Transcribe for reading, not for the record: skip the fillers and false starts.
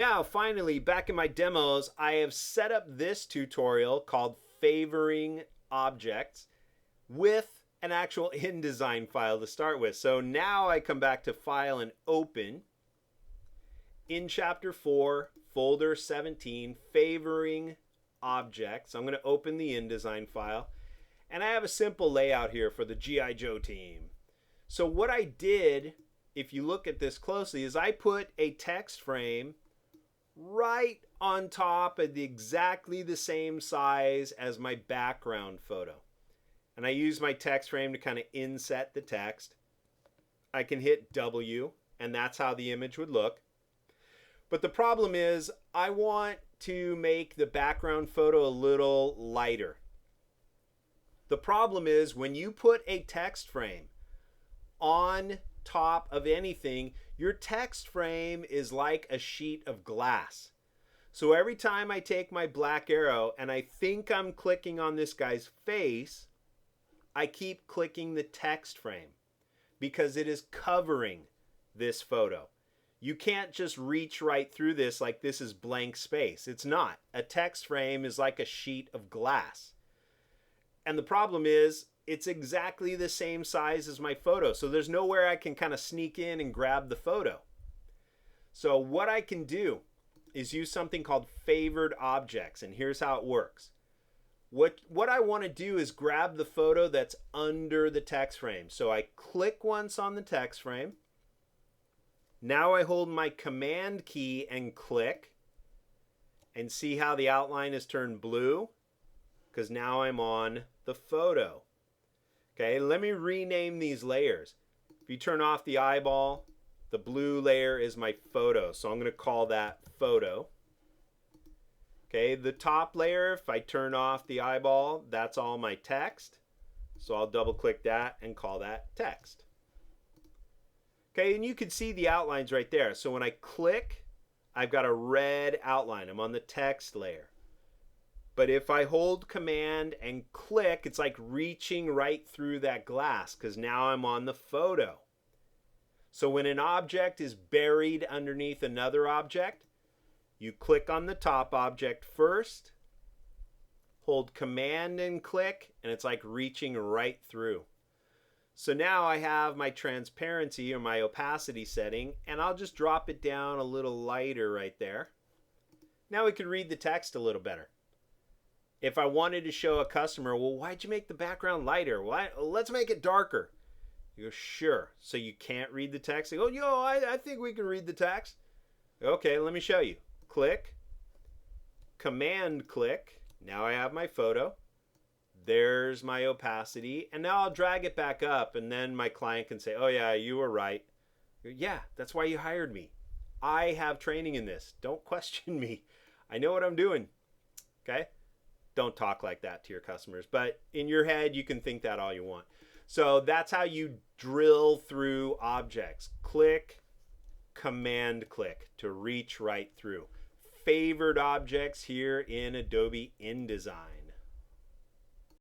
Now, finally, back in my demos, I have set up this tutorial called Favoring Objects with an actual InDesign file to start with. So now I come back to File and Open. In Chapter 4, Folder 17, Favoring Objects. I'm going to open the InDesign file. And I have a simple layout here for the G.I. Joe team. So what I did, if you look at this closely, is I put a text frame right on top of exactly the same size as my background photo. And I use my text frame to kind of inset the text. I can hit W, and that's how the image would look. But the problem is I want to make the background photo a little lighter. The problem is when you put a text frame on top of anything, your text frame is like a sheet of glass. So every time I take my black arrow and I think I'm clicking on this guy's face, I keep clicking the text frame because it is covering this photo. You can't just reach right through this like this is blank space. It's not. A text frame is like a sheet of glass. And the problem is it's exactly the same size as my photo. So there's nowhere I can kind of sneak in and grab the photo. So what I can do is use something called favored objects. And here's how it works. What I want to do is grab the photo that's under the text frame. So I click once on the text frame. Now I hold my command key and click. And see how the outline is turned blue? Because now I'm on the photo. Okay, let me rename these layers. If you turn off the eyeball, the blue layer is my photo. So I'm going to call that photo. Okay, the top layer, if I turn off the eyeball, that's all my text. So I'll double click that and call that text. Okay, and you can see the outlines right there. So when I click, I've got a red outline. I'm on the text layer. But if I hold command and click, it's like reaching right through that glass because now I'm on the photo. So when an object is buried underneath another object, you click on the top object first, hold command and click, and it's like reaching right through. So now I have my transparency or my opacity setting, and I'll just drop it down a little lighter right there. Now we can read the text a little better. If I wanted to show a customer, well, why'd you make the background lighter? Why? Let's make it darker. You go, sure. So you can't read the text? They go, I think we can read the text. Okay, let me show you. Click, command click. Now I have my photo. There's my opacity. And now I'll drag it back up, and then my client can say, oh yeah, you were right. Yeah, that's why you hired me. I have training in this. Don't question me. I know what I'm doing. Okay? Don't talk like that to your customers, but in your head you can think that all you want. So that's how you drill through objects. Click, command click to reach right through. Favored objects here in Adobe InDesign.